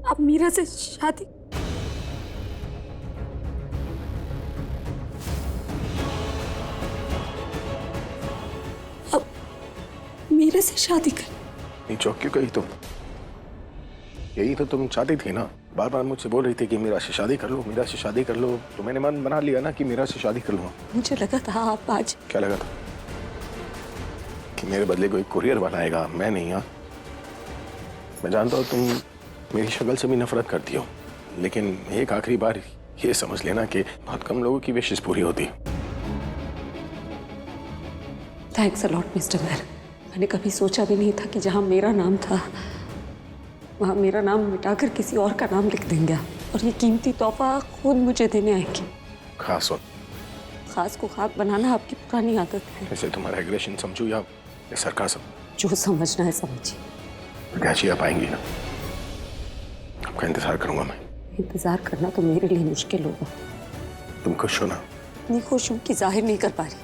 आप मीरा से शादी अब मीरा से शादी कर। नहीं चौक क्यों गई तुम? यही तो तुम चाहती थी ना, बार बार मुझसे बोल रही थी कि मीरा से शादी कर लो, मीरा से शादी कर लो। तो मैंने मन बना लिया ना कि मीरा से शादी कर लूंगा। मुझे लगा था आप आज। क्या लगा था? कि मेरे बदले कोई कुरियर वाला आएगा, मैं नहीं। हाँ, मैं जानता हूँ तुम मेरी शक्ल से भी नफरत करती हो, लेकिन एक आखिरी बार ये समझ लेना कि बहुत कम लोगों की विशेष पूरी होती। थैंक्स अ लॉट मिस्टर मेहर। मैंने कभी सोचा भी नहीं था कि जहाँ मेरा नाम था वहाँ मेरा नाम मिटाकर किसी और का नाम लिख देंगे और ये कीमती तोहफा खुद मुझे देने आएंगे। खास हो, खास को खाक बनाना आपकी पुरानी आदत है। जैसे तुम्हारा एग्रेशन समझू या सरकाज़म, जो समझना है समझिए। कैची आप आएंगी ना, आपका इंतजार करूंगा मैं। इंतजार करना तो मेरे लिए मुश्किल होगा। तुम खुश हो ना? इतनी खुश हूँ कि जाहिर नहीं कर पा रही।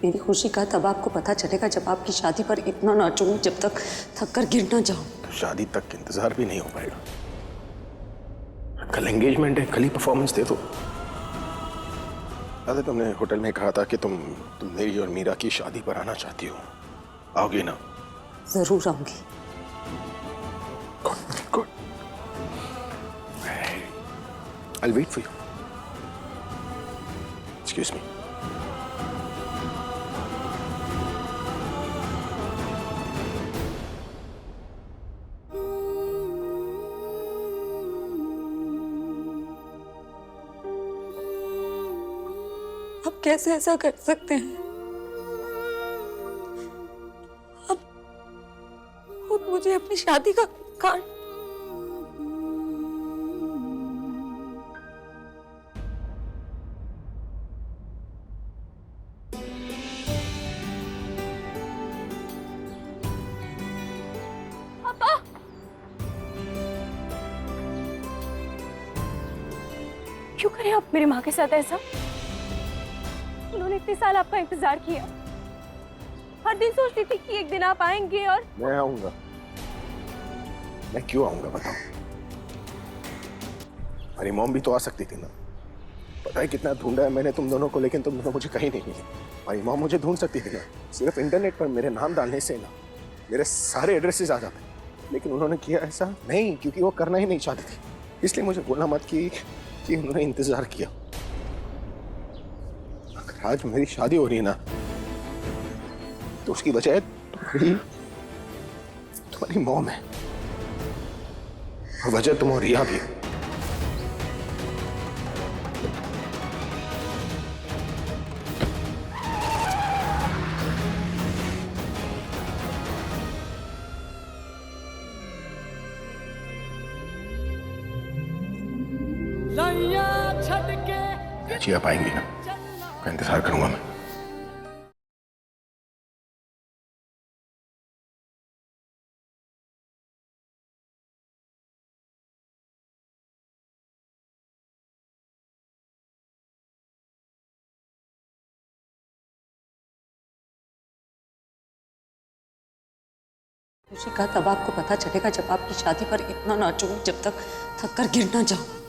मेरी खुशी का तब आपको पता चलेगा जब आपकी शादी पर इतना नाचूं जब तक थक कर गिर ना जाऊं। तो शादी तक इंतजार भी नहीं हो पाएगा। कल एंगेजमेंट है, कल ही परफॉर्मेंस दे दो। अरे तुमने होटल में कहा था कि तुम मेरी और मीरा की शादी पर आना चाहती हो, आओगी ना? जरूर आऊंगी। Good. I'll wait for you. Excuse me. आप कैसे ऐसा कर सकते हैं? अब खुद मुझे अपनी शादी का कार्ड। पापा, क्यों करें आप मेरी माँ के साथ ऐसा? उन्होंने इतने साल आपका इंतजार किया। हर दिन सोचती थी कि एक दिन आप आएंगे और मैं आऊंगा। मैं क्यों आऊंगा बताओ? हमारी मॉम भी तो आ सकती थी ना। पता है कितना ढूंढा है मैंने तुम दोनों को, लेकिन तुम दोनों मुझे कहीं नहीं मिले। हमारी मॉम मुझे ढूंढ सकती थी ना, सिर्फ इंटरनेट पर मेरे नाम डालने से ना मेरे सारे एड्रेसेस आ जाते। लेकिन उन्होंने किया ऐसा नहीं, क्योंकि वो करना ही नहीं चाहती थी। इसलिए मुझे बोलना मत कि उन्होंने इंतजार किया। अगर आज मेरी शादी हो रही है ना, तो उसकी वजह तुम्हारी मॉम है, और वजह तुम और रिया भी। जी आप आएंगी ना, मैं इंतजार करूंगा मैं। खुशी का तब आपको पता चलेगा जब आपकी शादी पर इतना नाचूं जब तक थक कर गिर ना जाऊं।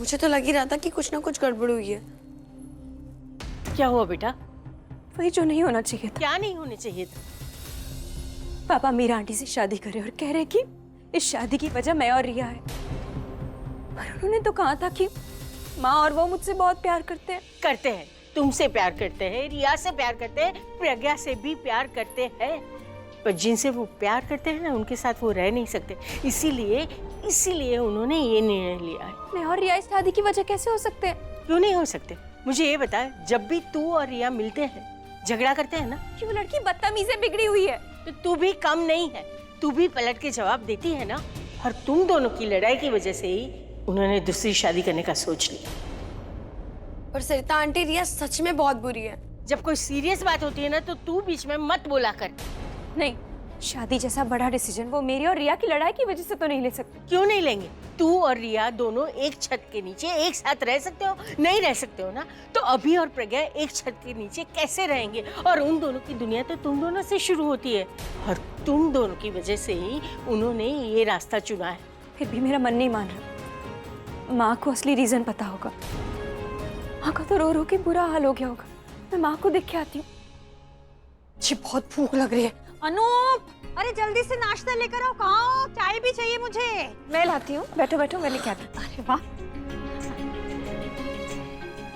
मुझे तो लग ही रहा था कि कुछ ना कुछ गड़बड़ हुई है। क्या हुआ बेटा? वही जो नहीं होना चाहिए था। क्या नहीं होने चाहिए था? पापा मीरा आंटी से शादी करे और कह रहे कि इस शादी की वजह मैं और रिया है। पर उन्होंने तो कहा था कि माँ और वो मुझसे बहुत प्यार करते हैं। करते हैं, तुमसे प्यार करते हैं, रिया से प्यार करते हैं, प्रज्ञा से भी प्यार करते हैं, पर जिनसे वो प्यार करते हैं ना उनके साथ वो रह नहीं सकते। इसीलिए उन्होंने ये निर्णय लिया है। मैं और रिया इस शादी की वजह कैसे हो सकते हैं? क्यों नहीं हो सकते? मुझे ये बता, जब भी तू और रिया मिलते हैं झगड़ा करते हैं ना, कि वो लड़की बदतमीज से बिगड़ी हुई है। तो तू भी कम नहीं है, तू भी पलट के जवाब देती है ना। और तुम दोनों की लड़ाई की वजह से ही उन्होंने दूसरी शादी करने का सोच लिया। पर सरिता आंटी, रिया सच में बहुत बुरी है। जब कोई सीरियस बात होती है ना तो तू बीच में मत बोला कर। नहीं, शादी जैसा बड़ा डिसीजन वो मेरी और रिया की लड़ाई की वजह से तो नहीं ले सकते। क्यों नहीं लेंगे? तू और रिया दोनों एक छत के नीचे एक साथ रह सकते हो? नहीं रह सकते हो ना? तो अभी और प्रज्ञा एक छत के नीचे कैसे रहेंगे? और उन दोनों की दुनिया तो तुम दोनों से शुरू होती है, और तुम दोनों की वजह से ही उन्होंने ये रास्ता चुना है। फिर भी मेरा मन नहीं मान रहा। माँ को असली रीजन पता होगा। माँ का तो रो रो के बुरा हाल हो गया होगा। मैं माँ को देख के आती हूँ। मुझे बहुत भूख लग रही है। अनूप, अरे जल्दी से नाश्ता लेकर आओ। कहाँ हो? चाय भी चाहिए मुझे। मैं लाती हूँ, बैठो बैठो, मैं लेके आती हूँ। अरे वाह।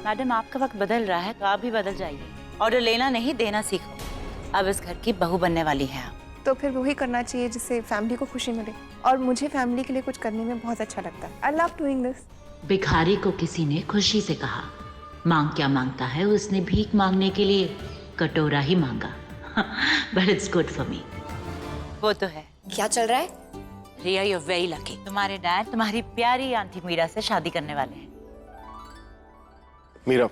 मैडम, आपका वक्त बदल रहा है तो आप भी बदल जाइए। ऑर्डर लेना नहीं, देना सीखो। अब इस घर की बहू बनने वाली है आप। तो फिर वही करना चाहिए जिससे फैमिली को खुशी मिले, और मुझे फैमिली के लिए कुछ करने में बहुत अच्छा लगता है। I love doing this. भिखारी को किसी ने खुशी से कहा, मांग क्या मांगता है? उसने भीख मांगने के लिए कटोरा ही मांगा। But it's good for me. वो तो है। क्या चल रहा है? रिया, यू वेरी लकी। तुम्हारे डैड तुम्हारी प्यारी आंटी मीरा से शादी करने वाले हैं। मीरा,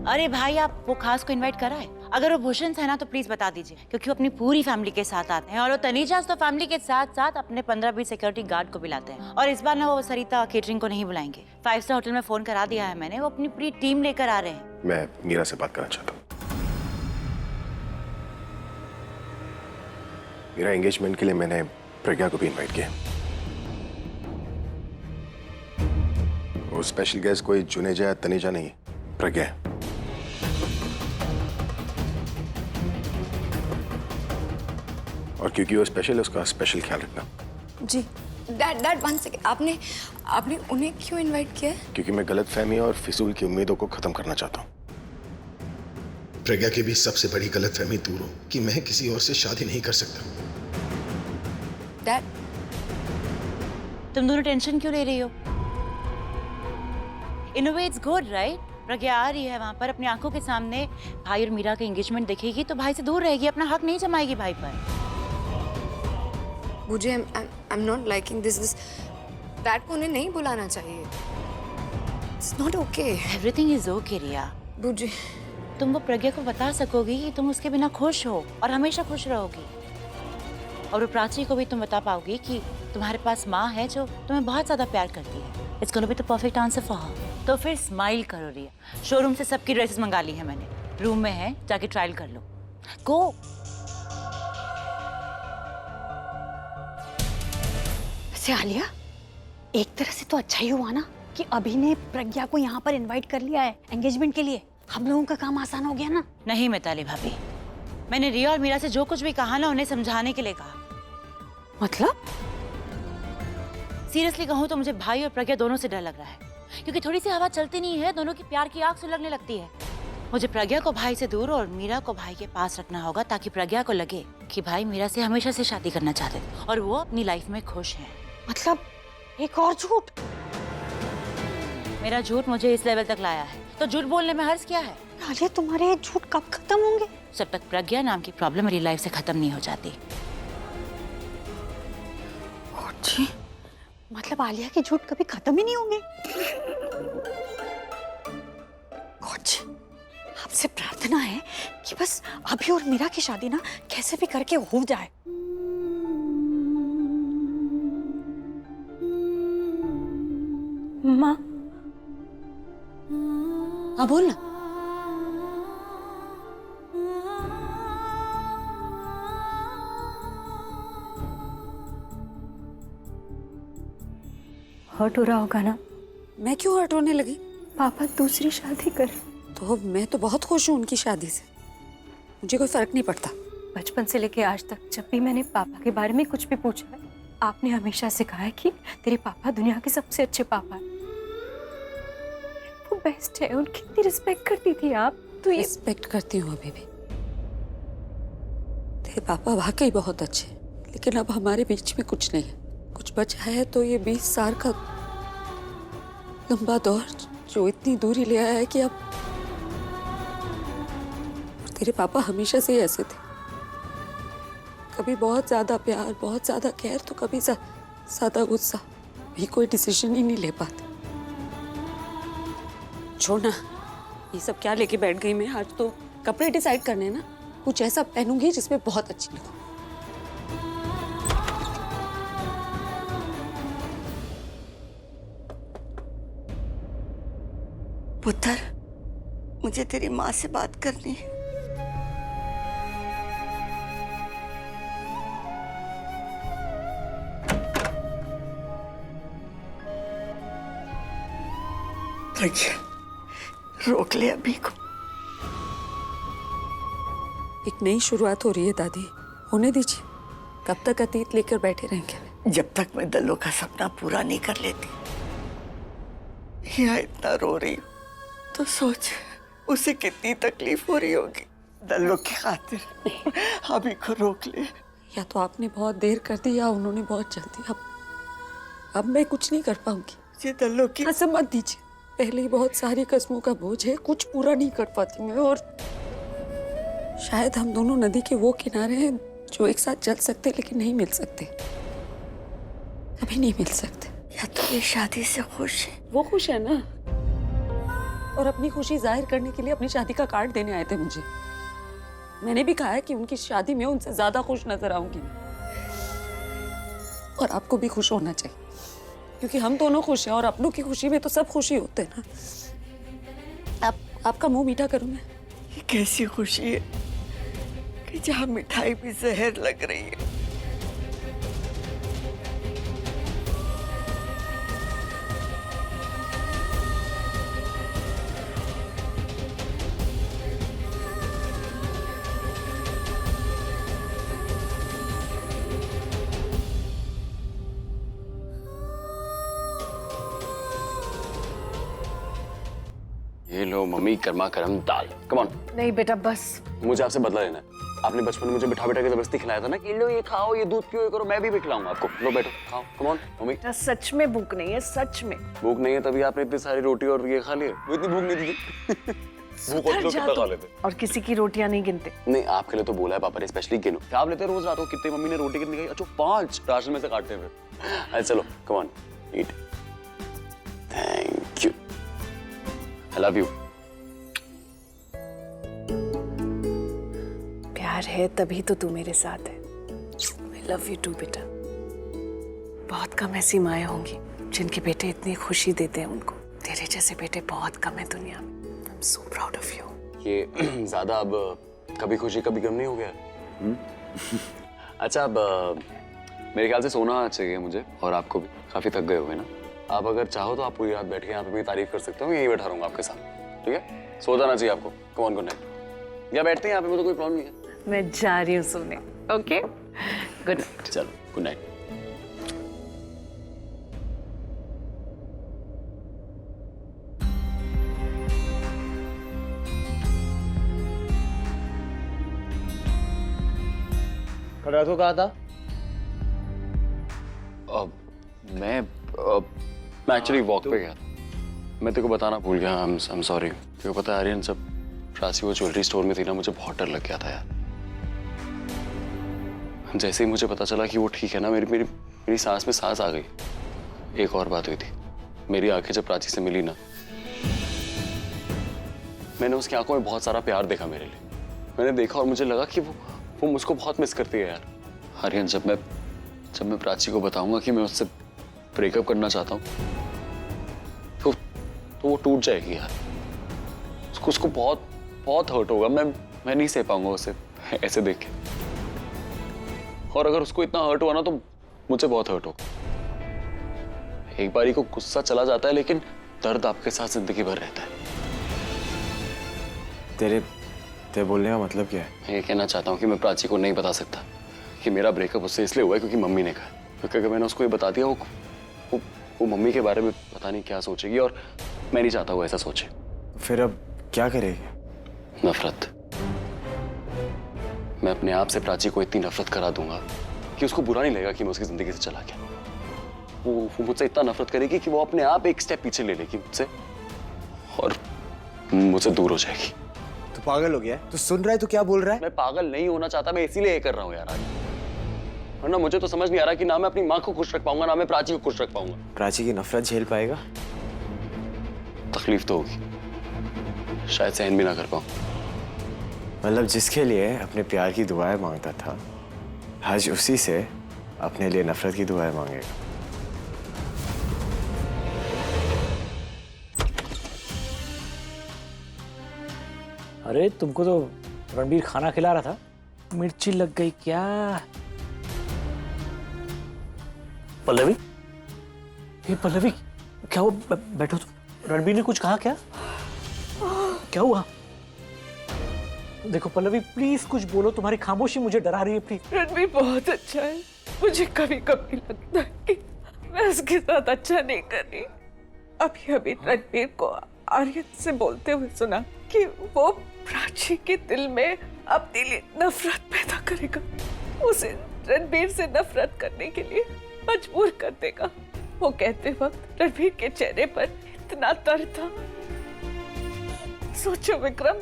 अरे भाई, आप वो खास को इनवाइट कराए? अगर वो भूषण है ना तो प्लीज बता दीजिए, क्योंकि वो अपनी पूरी फैमिली के साथ आते हैं, और वो तनीजा तो फैमिली के साथ साथ अपने 15-20 सिक्योरिटी गार्ड को भी लाते हैं। और इस बार ना वो सरिता केटरिंग को नहीं बुलाएंगे। 5 स्टार होटल में फोन करा दिया है मैंने, वो अपनी पूरी टीम लेकर आ रहे हैं। मैं मीरा से बात करना चाहता हूँ। मेरा एंगेजमेंट के लिए मैंने प्रज्ञा को भी इनवाइट किया। वो स्पेशल गेस्ट कोई जुनेजा या तनीजा नहीं, प्रज्ञा है। और क्योंकि वो स्पेशल है, उसका स्पेशल ख्याल रखना। जी। डैड 1 सेकंड, आपने उन्हें क्यों इनवाइट किया है? क्योंकि मैं गलतफहमी और फिजूल की उम्मीदों को खत्म करना चाहता हूँ। प्रज्ञा की भी सबसे बड़ी गलतफहमी दूर हो कि मैं किसी और से शादी नहीं कर सकता। डैड, तुम दोनों टेंशन क्यों ले रही हो? इन अ वे इट्स गुड, राइट? प्रज्ञा आ रही है वहां पर, अपनी आंखों के सामने भाई और मीरा के एंगेजमेंट देखेगी तो भाई से दूर रहेगी, अपना हक नहीं जमाएगी भाई पर। मुझे I am not liking this. Dad को उन्हें नहीं बुलाना चाहिए। It's not okay. Everything is okay Riya. मुझे तुम वो प्रज्ञा को बता सकोगी कि तुम उसके बिना खुश हो और हमेशा खुश रहोगी, और वो प्राची को भी तुम बता पाओगी कि तुम्हारे पास माँ है जो तुम्हें बहुत ज्यादा प्यार करती है। It's gonna be the perfect answer for her. तो फिर स्माइल करो रिया। शोरूम से सबकी ड्रेसेस मंगा ली है मैंने, रूम में है, जाके ट्रायल कर लो। गो। वैसे आलिया, एक तरह से तो अच्छा ही हुआ ना कि अभी ने प्रज्ञा को यहाँ पर इनवाइट कर लिया है एंगेजमेंट के लिए। हम लोगों का काम आसान हो गया ना। नहीं मिताली भाभी, मैंने रिया और मीरा से जो कुछ भी कहा ना उन्हें समझाने के लिए कहा। मतलब? सीरियसली कहूँ तो मुझे भाई और प्रज्ञा दोनों से डर लग रहा है, क्योंकि थोड़ी सी हवा चलती नहीं है, दोनों की प्यार की आग सुलगने लगती है। मुझे प्रज्ञा को भाई से दूर और मीरा को भाई के पास रखना होगा, ताकि प्रज्ञा को लगे कि भाई मीरा से हमेशा से शादी करना चाहते थे और वो अपनी लाइफ में खुश हैं। मतलब एक और झूठ? मेरा झूठ मुझे इस लेवल तक लाया है, तो झूठ बोलने में हर्ज क्या है? आलिया, तुम्हारे ये झूठ कब खत्म होंगे? जब तक प्रज्ञा नाम की प्रॉब्लम मेरी लाइफ से खत्म नहीं हो जाती। जी, मतलब आलिया के झूठ कभी खत्म ही नहीं होंगे? कोच, आपसे प्रार्थना है कि बस अभी और मीरा की शादी ना कैसे भी करके हो जाए। माँ, हाँ बोल ना। हर्ट हो रहा होगा ना? मैं क्यों हर्ट होने लगी? पापा दूसरी शादी कर। तो मैं तो बहुत खुश हूँ उनकी शादी से, मुझे कोई फर्क नहीं पड़ता। बचपन से लेके आज तक जब भी मैंने पापा के बारे में कुछ भी पूछा है, आपने हमेशा सिखाया कि तेरे पापा दुनिया के सबसे अच्छे पापा हैं। वो बेस्ट है, उनकी इतनी रिस्पेक्ट करती थी आप। तो ये रिस्पेक्ट करती हूँ अभी भी। तेरे पापा वाकई बहुत अच्छे हैं, लेकिन अब हमारे बीच में कुछ नहीं है। कुछ बचा है तो ये 20 साल का लंबा दौर जो इतनी दूरी ले आया है कि अब तेरे पापा हमेशा से ही ऐसे थे। कभी बहुत ज्यादा प्यार, बहुत ज्यादा केयर, तो कभी ज्यादा गुस्सा। भी कोई डिसीजन ही नहीं ले पाते। छोड़ ना, ये सब क्या लेके बैठ गई मैं। आज तो कपड़े डिसाइड करने हैं ना, कुछ ऐसा पहनूंगी जिसमें बहुत अच्छी लगूं। पुत्र, मुझे तेरी माँ से बात करनी है। रोक ले अभी को। एक नई शुरुआत हो रही है दादी, होने दीजिए। कब तक अतीत लेकर बैठे रहेंगे? जब तक मैं दल्लो का सपना पूरा नहीं कर लेती। यहाँ इतना रो रही हूँ तो सोच उसे कितनी तकलीफ हो रही होगी। दल्लो की खातिर अभी को रोक ले। या तो आपने बहुत देर कर दी या उन्होंने बहुत जल्दी। अब मैं कुछ नहीं कर पाऊंगी। ये दल्लो की कसम मत दीजिए, पहले ही बहुत सारी कसमों का बोझ है, कुछ पूरा नहीं कर पाती मैं। और शायद हम दोनों नदी के वो किनारे हैं जो एक साथ चल सकते लेकिन नहीं मिल सकते, कभी नहीं मिल सकते। या तो ये शादी से खुश है? वो खुश है ना, और अपनी खुशी जाहिर करने के लिए अपनी शादी का कार्ड देने आए थे मुझे। मैंने भी कहा है कि उनकी शादी में उनसे ज्यादा खुश नजर आऊंगी। और आपको भी खुश होना चाहिए, क्योंकि हम दोनों खुश हैं और अपनों की खुशी में तो सब खुशी होते हैं ना। आपका मुंह मीठा करूं मैं? ये कैसी खुशी है कि जहाँ मिठाई भी जहर लग रही है। ये लो मम्मी, गर्मा गर्म दाल। Come on. नहीं बेटा बस। मुझे आपसे बदला लेना है। आपने बचपन में मुझे बिठा बिठा के जबरदस्ती खिलाया था ना कि लो ये खाओ, ये दूध पियो, ये करो। मैं भी खिलाऊंगा आपको। लो बैठो, खाओ। Come on mummy. सच में भूख नहीं है, सच में भूख नहीं है तभी आपने इतनी सारी रोटी और ये खा लिए। वो इतनी भूख नहीं थी। भूख और लोग कितना खा लेते। और किसी की रोटियां नहीं गिनते। नहीं, आपके लिए तो बोला है पापा ने स्पेशली। गिनो क्या आप लेते रोज रात को? कितनी मम्मी ने रोटी कितनी खाई? अच्छा 5 राशन में से काटते हुए। अच्छा चलो come on eat. Thank you, I love you. प्यार है तभी तो तू मेरे साथ है। आई लव यू टू बेटा। बहुत कम ऐसी माएँ होंगी जिनके बेटे इतनी खुशी देते हैं उनको। तेरे जैसे बेटे बहुत कम है दुनिया में। I am so proud of you. ये ज्यादा अब कभी खुशी कभी गम नहीं हो गया? अच्छा अब मेरे ख्याल से सोना चाहिए मुझे, और आपको भी। काफी थक गए हुए ना आप। अगर चाहो तो आप पूरी रात बैठ के यहाँ पे मेरी तारीफ कर सकते हो। यहीं बैठा रहूंगा आपके साथ, ठीक है? सो जाना चाहिए आपको। Come on, good night. या बैठते हैं यहाँ पे, मुझे कोई प्रॉब्लम नहीं है। मैं जा रही हूँ सोने। Okay, good night. चलो गुड नाइट। कल रात को कहा था? मैं एक्चुअली वॉक पे गया था। मैं तेरे को बताना भूल गया। I am sorry. क्यों पता है आर्यन, जब प्राची वो ज्वेलरी स्टोर में थी ना, मुझे बहुत डर लग गया था यार। जैसे ही मुझे पता चला कि वो ठीक है ना, मेरी सांस में सांस आ गई। एक और बात हुई थी, मेरी आंखें जब प्राची से मिली ना, मैंने उसकी आंखों में बहुत सारा प्यार देखा मेरे लिए। मैंने देखा और मुझे लगा कि वो मुझको बहुत मिस करती है यार। आर्यन, जब मैं प्राची को बताऊंगा कि मैं उससे ब्रेकअप करना चाहता हूँ, तो वो टूट जाएगी यार। उसको बहुत हर्ट होगा। मैं नहीं सह पाऊंगा उसे ऐसे देख के। और अगर उसको इतना हर्ट हुआ ना, तो मुझे बहुत हर्ट होगा। एक बारी को गुस्सा चला जाता है, लेकिन दर्द आपके साथ जिंदगी भर रहता है। तेरे बोलने का मतलब क्या है? मैं ये कहना चाहता हूँ कि मैं प्राची को नहीं बता सकता कि मेरा ब्रेकअप उससे इसलिए हुआ है क्योंकि मम्मी ने कहा। क्योंकि अगर मैंने उसको ये बता दिया वो मम्मी के बारे में पता नहीं क्या सोचेगी, और मैं नहीं चाहता वो ऐसा सोचे। फिर अब क्या करेगी? नफरत। मैं अपने आप से प्राची को इतनी नफरत करा दूंगा कि उसको बुरा नहीं लगेगा कि मैं उसकी जिंदगी से चला गया। वो मुझसे इतना नफरत करेगी कि वो अपने आप एक स्टेप पीछे ले लेगी मुझसे और मुझसे दूर हो जाएगी। तू पागल हो गया है? तू सुन रहा है? तू क्या बोल रहा है? मैं पागल नहीं होना चाहता, मैं इसीलिए ये कर रहा हूँ यार आज। वरना मुझे तो समझ नहीं आ रहा कि ना मैं अपनी माँ को खुश रख पाऊंगा, ना मैं प्राची को खुश रख पाऊंगा। प्राची की नफरत झेल पाएगा? तकलीफ तो होगी, शायद सहन भी ना कर पाऊं। मतलब जिसके लिए अपने प्यार की दुआएं मांगता था, आज उसी से अपने लिए नफरत की दुआएं मांगेगा। अरे तुमको तो रणबीर खाना खिला रहा था, मिर्ची लग गई क्या? पल्लवी, ये पल्लवी क्या हुआ? बैठो तुम। रणबीर ने कुछ कहा क्या? क्या हुआ? देखो पल्लवी प्लीज कुछ बोलो, तुम्हारी खामोशी मुझे डरा रही है प्लीज। रणबीर बहुत अच्छा है, मुझे कभी कभी लगता है कि मैं उसके साथ अच्छा नहीं कर रही। अभी रणबीर को आर्यन से बोलते हुए सुना कि वो प्राची के दिल में अपने लिए नफरत पैदा करेगा, उसे रणबीर से नफरत करने के लिए मजबूर कर देगा। वो कहते वक्त रणबीर के चेहरे पर इतना दर्द था। सोचो विक्रम,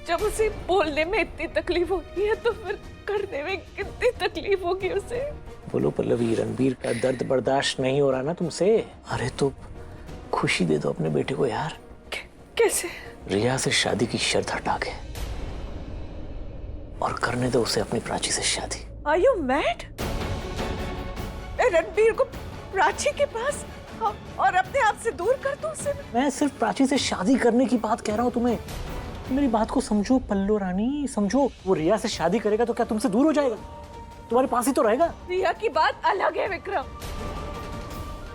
जब उसे बोलने में इतनी तकलीफ होती है तो फिर करने में कितनी तकलीफ होगी उसे। बोलो पल्लवी, रणबीर का दर्द बर्दाश्त नहीं हो रहा ना तुमसे? अरे तो खुशी दे दो अपने बेटे को यार। कैसे? रिया से शादी की शर्त हटा के और करने दो उसे अपनी प्राची से शादी। Are you mad? रणबीर को प्राची के पास और अपने आप से दूर कर दो उसे। मैं सिर्फ प्राची से शादी करने की बात कह रहा हूँ तुम्हें। मेरी बात को समझो पल्लो रानी, समझो। वो रिया से शादी करेगा तो क्या तुमसे दूर हो जाएगा? तुम्हारे पास ही तो रहेगा। रिया की बात अलग है विक्रम।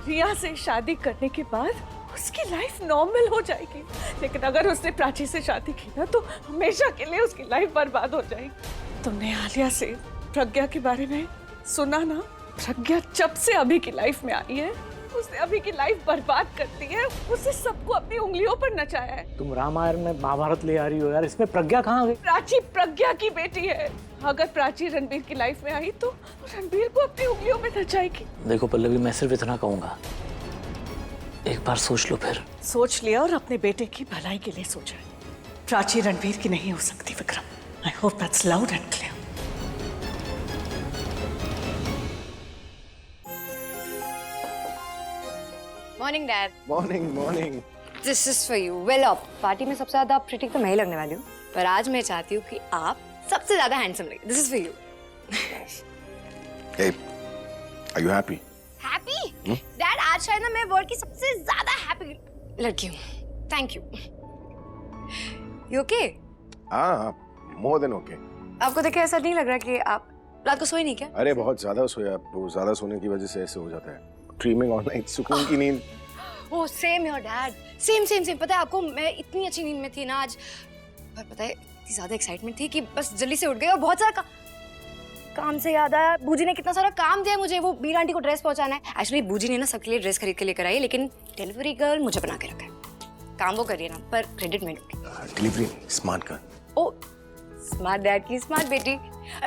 रिया से शादी करने के बाद उसकी लाइफ नॉर्मल हो जाएगी, लेकिन अगर उसने प्राची से शादी की ना तो हमेशा के लिए उसकी लाइफ बर्बाद हो जाएगी। तुमने आलिया से प्रज्ञा के बारे में सुना ना? प्रज्ञा जब से अभी की लाइफ में आई है उसने अभी की लाइफ बर्बाद कर दी है। उसे सबको अपनी उंगलियों पर नचाया है। तुम रामायण में महाभारत ले आ रही हो यार, इसमें प्रज्ञा कहाँ गई? प्राची प्रज्ञा की बेटी है। अगर प्राची रणबीर की लाइफ में आई तो रणबीर को अपनी उंगलियों में नचाएगी। देखो पल्लवी, मैं सिर्फ इतना कहूंगा, एक बार सोच लो। फिर सोच लिया और अपने बेटे की भलाई के लिए सोचा। प्राची रणबीर की नहीं हो सकती Vikram. I hope that's loud and clear. Morning dad. Morning. This is for you. Well up. Party में सबसे ज्यादा प्रिटी तो मैं ही लगने वाली हूँ, पर आज मैं चाहती हूँ कि आप सबसे ज्यादा हैंडसम लगे। This is for you. Hey, are you happy? Happy? Dad आज शायद ना मैं वर्ल्ड की सबसे ज्यादा हैप्पी लड़की हूँ। Thank you. You okay? हाँ, more than okay. आपको देखे ऐसा नहीं लग रहा कि आप रात को सोए नहीं क्या? अरे बहुत ज्यादा सोया। वो ज्यादा सोने की वजह से ऐसे हो जाता है। ड्रीमिंग ऑल नाइट, सुकून की नींद। Oh same your dad. Same. पता है आपको, मैं इतनी अच्छी नींद में थी ना आज, पर पता है इतनी ज्यादा एक्साइटमेंट थी कि बस जल्दी से उठ गई। और बहुत सारा काम से याद आया, बूजी ने कितना सारा काम दिया मुझे। वो बीर आंटी को ड्रेस पहुंचाना है। एक्चुअली बूजी ने ना सबके लिए ड्रेस खरीद के लेकर आई, लेकिन डिलीवरी गर्ल मुझे बना के रखा है। काम वो करिए ना, पर क्रेडिट में लूंगी। डिलीवरी स्मार्ट कर। ओ स्मार्ट डैड की स्मार्ट बेटी।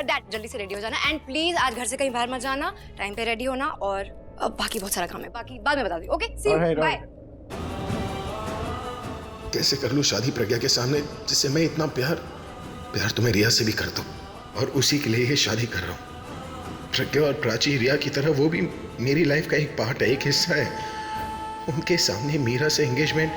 डैड जल्दी से रेडी हो जाना, एंड प्लीज आज घर से कहीं बाहर मत जाना, टाइम पे रेडी होना। और बाकी बहुत सारा काम है, बाकी बाद में बता दी। Okay see you, bye. कैसे कर लूं शादी प्रज्ञा के सामने, जिससे मैं इतना प्यार तुम्हें रिया से भी कर दूं, और उसी के लिए ये शादी कर रहा हूं। प्रज्ञा और प्राची रिया की तरह वो भी मेरी लाइफ का एक पार्ट है, एक हिस्सा है। उनके सामने मीरा से एंगेजमेंट